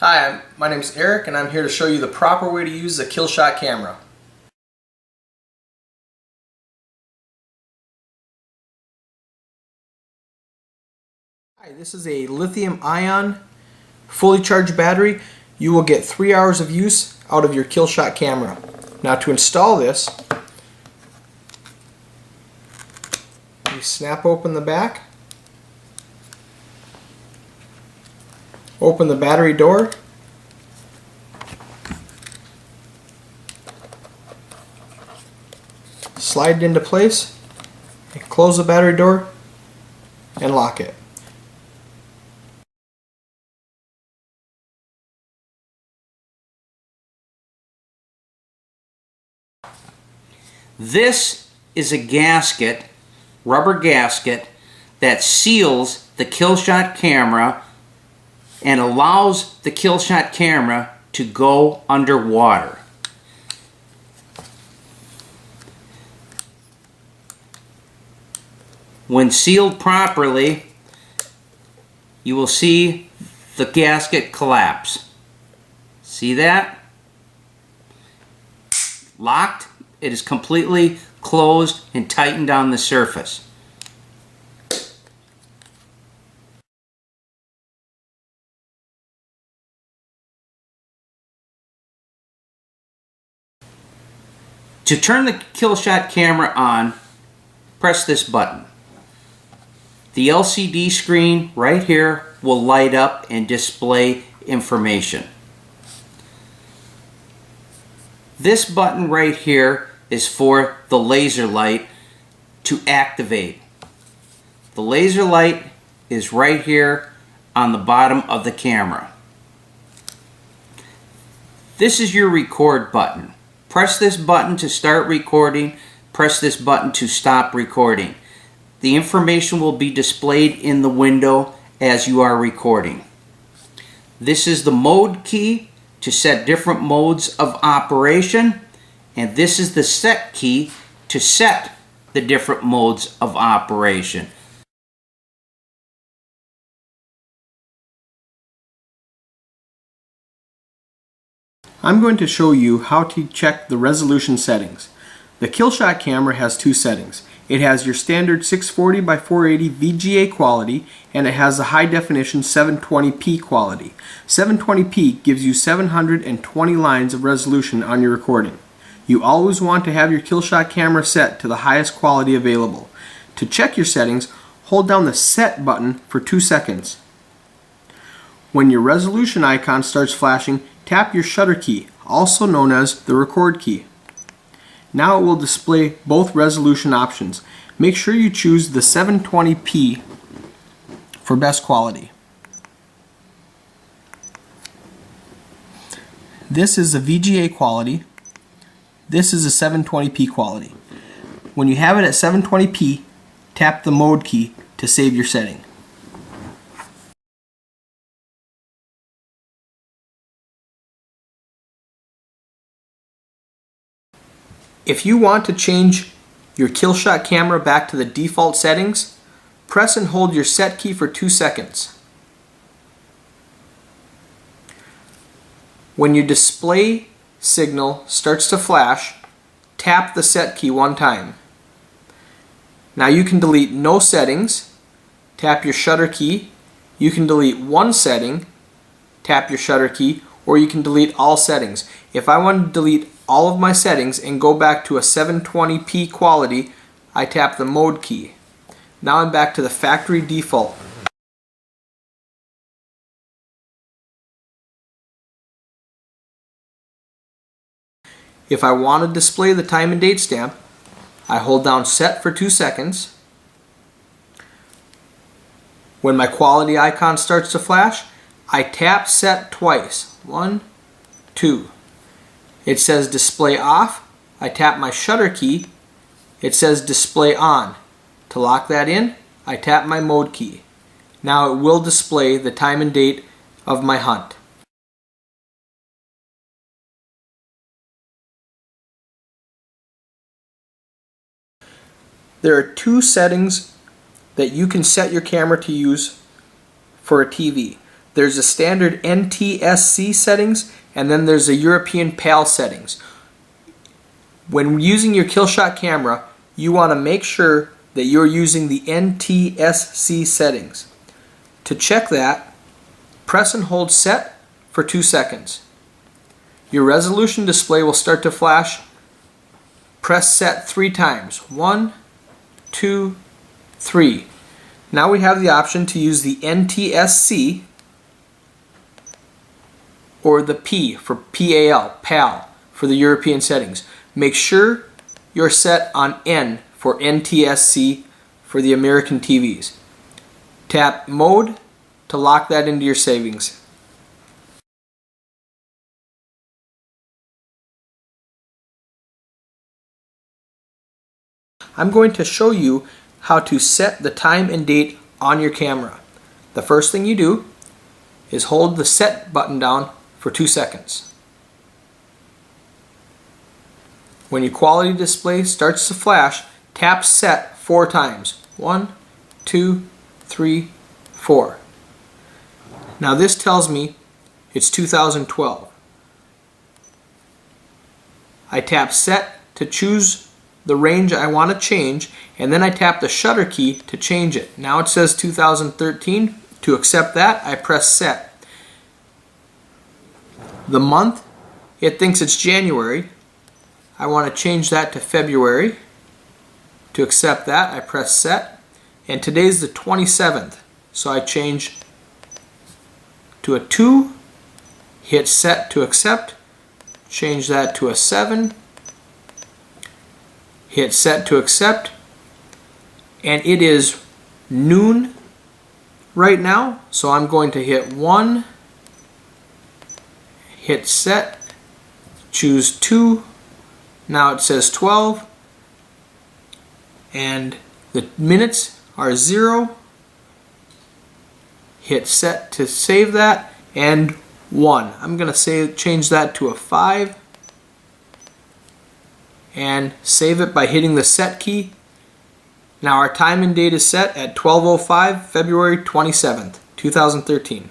Hi, my name is Eric and I'm here to show you the proper way to use the KillShot camera. Hi, this is a lithium-ion fully charged battery. You will get 3 hours of use out of your KillShot camera. Now to install this, you snap open the back, open the battery door, slide it into place, and close the battery door and lock it. This is a gasket, rubber gasket, that seals the KillShot camera and allows the KillShot camera to go underwater. When sealed properly, you will see the gasket collapse. See that? Locked. It is completely closed and tightened on the surface. To turn the KillShot camera on, press this button. The LCD screen right here will light up and display information. This button right here is for the laser light to activate. The laser light is right here on the bottom of the camera. This is your record button. Press this button to start recording. Press this button to stop recording. The information will be displayed in the window as you are recording. This is the mode key to set different modes of operation, and this is the set key to set the different modes of operation. I'm going to show you how to check the resolution settings. The KillShot camera has two settings. It has your standard 640 by 480 VGA quality, and it has the high definition 720p quality. 720p gives you 720 lines of resolution on your recording. You always want to have your KillShot camera set to the highest quality available. To check your settings, hold down the set button for 2 seconds. When your resolution icon starts flashing, tap your shutter key, also known as the record key. Now it will display both resolution options. Make sure you choose the 720p for best quality. This is the VGA quality. This is the 720p quality. When you have it at 720p, tap the mode key to save your setting. If you want to change your KillShot camera back to the default settings, press and hold your set key for 2 seconds. When your display signal starts to flash, tap the set key 1 time. Now you can delete no settings, tap your shutter key. You can delete 1 setting, tap your shutter key, or you can delete all settings. If I want to delete all of my settings and go back to a 720p quality, I tap the mode key. Now I'm back to the factory default. If I want to display the time and date stamp, I hold down set for 2 seconds. When my quality icon starts to flash, I tap set twice. 1, 2. It says display off. I tap my shutter key. It says display on. To lock that in, I tap my mode key. Now it will display the time and date of my hunt. There are 2 settings that you can set your camera to use for a TV. There's a standard NTSC settings, and then there's a European PAL settings. When using your KillShot camera, you want to make sure that you're using the NTSC settings. To check that, press and hold set for 2 seconds. Your resolution display will start to flash. Press set 3 times. 1, 2, 3. Now we have the option to use the NTSC or the P for PAL for the European settings. Make sure you're set on N for NTSC for the American TVs. Tap Mode to lock that into your savings. I'm going to show you how to set the time and date on your camera. The first thing you do is hold the set button down for 2 seconds. When your quality display starts to flash, tap set 4 times. 1, 2, 3, 4. Now this tells me it's 2012. I tap set to choose the range I want to change, and then I tap the shutter key to change it. Now it says 2013. To accept that, I press set. The month, it thinks it's January. I want to change that to February. To accept that, I press set. And today's the 27th, so I change to a 2, hit set to accept, change that to a 7, hit set to accept, and it is noon right now, so I'm going to hit 1, hit set, choose 2, now it says 12, and the minutes are 0, hit set to save that, and 1. I'm going to change that to a 5, and save it by hitting the set key. Now our time and date is set at 12:05, February 27th, 2013.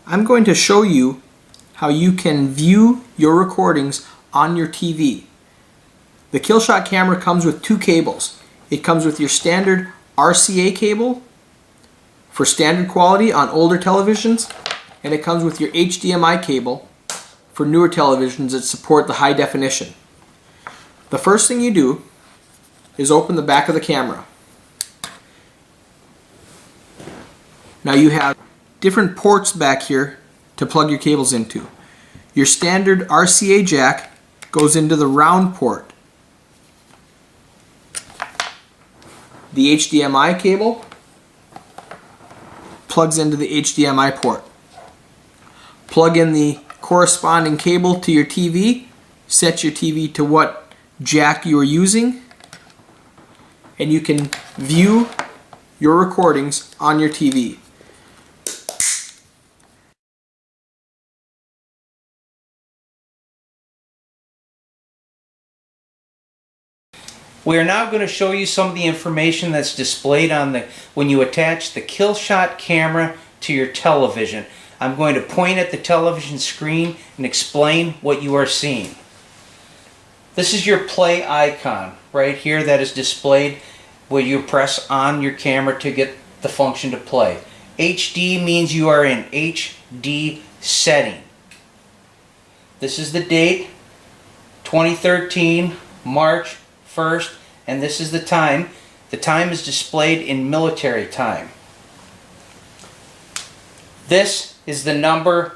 I'm going to show you how you can view your recordings on your TV. The KillShot camera comes with 2 cables. It comes with your standard RCA cable for standard quality on older televisions, and it comes with your HDMI cable for newer televisions that support the high definition. The first thing you do is open the back of the camera. Now you have different ports back here to plug your cables into. Your standard RCA jack goes into the round port. The HDMI cable plugs into the HDMI port. Plug in the corresponding cable to your TV, set your TV to what jack you are using, and you can view your recordings on your TV. We are now going to show you some of the information that's displayed on when you attach the KillShot camera to your television. I'm going to point at the television screen and explain what you are seeing. This is your play icon right here that is displayed where you press on your camera to get the function to play. HD means you are in HD setting. This is the date, 2013, March 1st, and this is the time. The time is displayed in military time. This is the number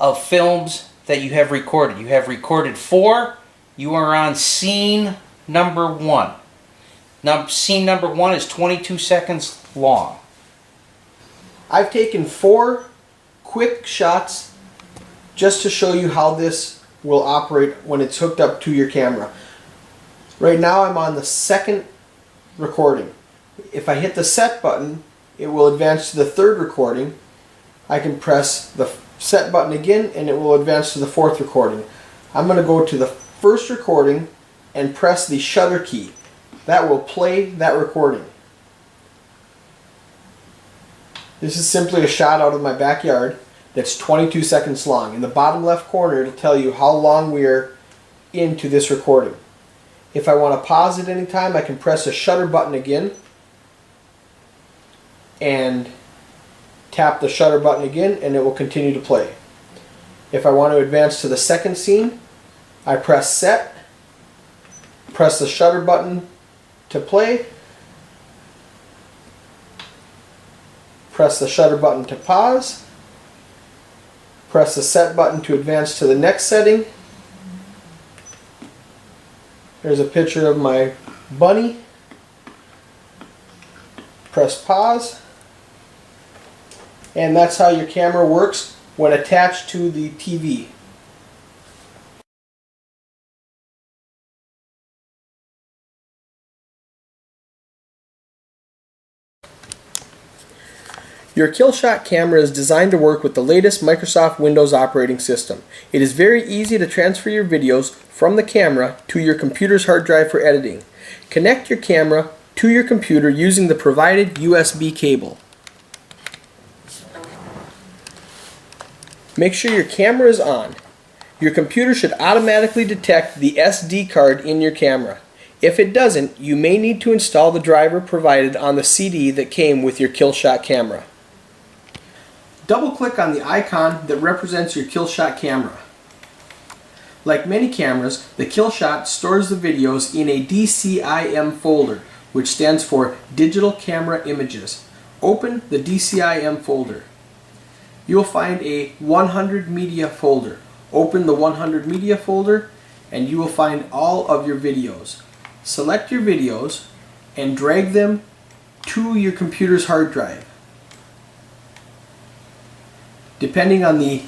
of films that you have recorded. You have recorded 4. You are on scene number 1. Scene number 1 is 22 seconds long. I've taken 4 quick shots just to show you how this will operate when it's hooked up to your camera. Right now I'm on the 2nd recording. If I hit the set button, it will advance to the 3rd recording. I can press the set button again and it will advance to the 4th recording. I'm going to go to the 1st recording and press the shutter key. That will play that recording. This is simply a shot out of my backyard that's 22 seconds long. In the bottom left corner, it'll tell you how long we are into this recording. If I want to pause at any time, I can press the shutter button again and tap the shutter button again, and it will continue to play. If I want to advance to the second scene, I press set, press the shutter button to play, press the shutter button to pause, press the set button to advance to the next setting. There's a picture of my bunny. Press pause. And that's how your camera works when attached to the TV. Your KillShot camera is designed to work with the latest Microsoft Windows operating system. It is very easy to transfer your videos from the camera to your computer's hard drive for editing. Connect your camera to your computer using the provided USB cable. Make sure your camera is on. Your computer should automatically detect the SD card in your camera. If it doesn't, you may need to install the driver provided on the CD that came with your KillShot camera. Double-click on the icon that represents your KillShot camera. Like many cameras, the KillShot stores the videos in a DCIM folder, which stands for Digital Camera Images. Open the DCIM folder. You'll find a 100 Media folder. Open the 100 Media folder and you will find all of your videos. Select your videos and drag them to your computer's hard drive. Depending on the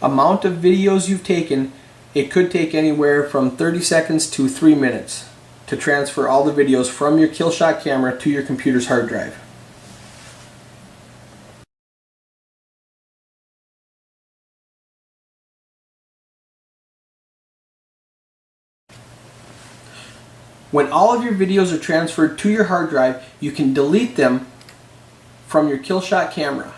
amount of videos you've taken, it could take anywhere from 30 seconds to 3 minutes to transfer all the videos from your KillShot camera to your computer's hard drive. When all of your videos are transferred to your hard drive, you can delete them from your KillShot camera.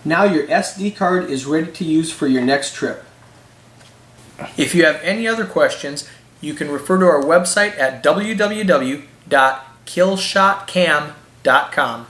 Now your SD card is ready to use for your next trip. If you have any other questions, you can refer to our website at www.killshotcam.com.